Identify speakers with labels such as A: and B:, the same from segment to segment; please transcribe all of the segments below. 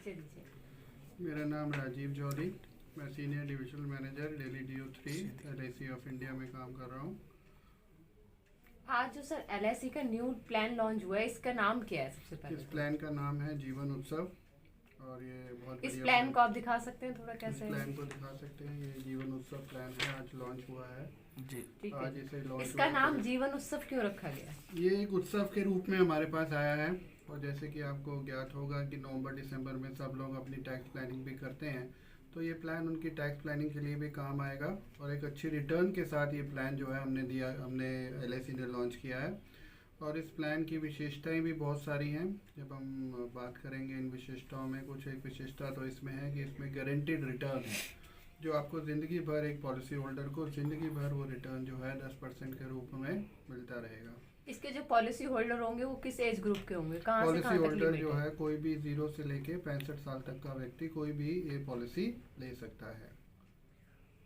A: परिचय दीजिए।
B: मेरा नाम राजीव जौहरी, मैं senior divisional manager daily DO3 LIC of India में काम कर रहा हूँ।
A: आज जो सर LIC का न्यू प्लान लॉन्च हुआ है, इसका नाम क्या है? सबसे पहले
B: इस प्लान का नाम है जीवन उत्सव और ये बहुत
A: इस
B: बढ़िया
A: प्लान को आप दिखा सकते हैं थोड़ा
B: इस
A: कैसे?
B: प्लान को दिखा सकते हैं। ये जीवन उत्सव प्लान है, आज लॉन्च हुआ है
A: जी ठीक
B: आज
A: है।
B: इसे लॉन्च
A: इसका नाम जीवन उत्सव क्यों रखा गया?
B: ये एक उत्सव के रूप में हमारे पास आया है और जैसे कि आपको ज्ञात होगा कि नवंबर दिसंबर में सब लोग अपनी टैक्स प्लानिंग भी करते हैं, तो ये प्लान उनकी टैक्स प्लानिंग के लिए भी काम आएगा और एक अच्छी रिटर्न के साथ ये प्लान जो है हमने LIC ने लॉन्च किया है। और इस प्लान की विशेषताएं भी बहुत सारी हैं। जब हम बात करेंगे इन विशेषताओं में, कुछ एक विशेषता तो इसमें है कि इसमें गारंटीड रिटर्न है, जो आपको ज़िंदगी भर एक पॉलिसी होल्डर को ज़िंदगी भर वो रिटर्न जो है 10% के रूप में मिलता रहेगा।
A: इसके जो पॉलिसी होल्डर होंगे वो किस एज ग्रुप के होंगे? कहाँ से
B: पॉलिसी
A: कहाँ तक
B: होल्डर
A: लिमिट
B: जो
A: है?
B: है कोई भी 0 से लेके 65 साल तक का व्यक्ति कोई भी ये पॉलिसी ले सकता है।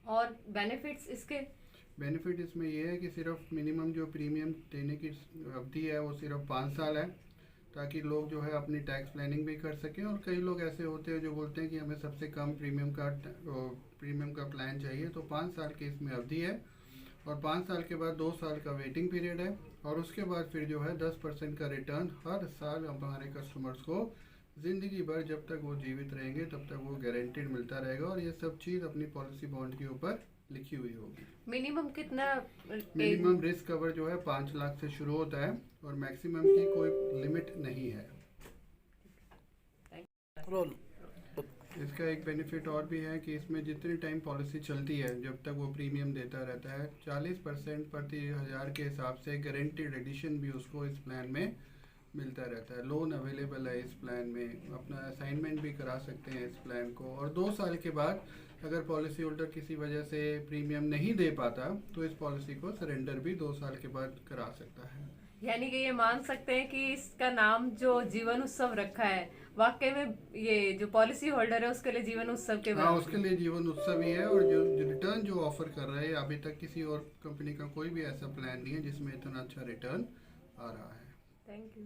A: और बेनिफिट्स इसके?
B: बेनिफिट इसमें ये है कि सिर्फ मिनिमम जो प्रीमियम देने की अवधि है वो सिर्फ 5 साल है, ताकि लोग जो है अपनी टैक्स प्लानिंग भी कर सकें। और कई लोग ऐसे होते हैं जो बोलते हैं कि हमें सबसे कम प्रीमियम का प्लान चाहिए, तो 5 साल की इसमें अवधि है और 5 साल के बाद 2 साल का वेटिंग पीरियड है और उसके बाद फिर जो है 10% का रिटर्न हर साल हमारे कस्टमर्स को ज़िंदगी भर जब तक वो जीवित रहेंगे तब तक वो गारंटीड मिलता रहेगा। और ये सब चीज़ अपनी पॉलिसी बॉन्ड के ऊपर लिखी हुई होगी।
A: मिनिमम कितना?
B: मिनिमम रिस्क कवर जो है 5 लाख से शुरू होता है और मैक्सिमम की कोई लिमिट नहीं है।
C: रोल
B: इसका एक बेनिफिट और भी है कि इसमें जितनी टाइम पॉलिसी चलती है जब तक वो प्रीमियम देता रहता है, 40% प्रति 1000 के हिसाब से गारंटीड एडिशन भी उसको इस प्लान में मिलता रहता है। लोन अवेलेबल है इस प्लान में, अपना असाइनमेंट भी करा सकते हैं इस प्लान को। और 2 साल के बाद अगर पॉलिसी होल्डर किसी वजह से प्रीमियम नहीं दे पाता तो इस पॉलिसी को सरेंडर भी 2 साल के बाद करा सकता है।
A: यानी कि ये मान सकते हैं कि इसका नाम जो जीवन उत्सव रखा है, वाकई में ये जो पॉलिसी होल्डर है उसके लिए जीवन उत्सव के
B: हाँ, उसके लिए जीवन उत्सव ही है। और जो रिटर्न जो ऑफर कर रहे हैं, अभी तक किसी और कंपनी का कोई भी ऐसा प्लान नहीं है जिसमें इतना अच्छा रिटर्न आ रहा है।
A: Thank you.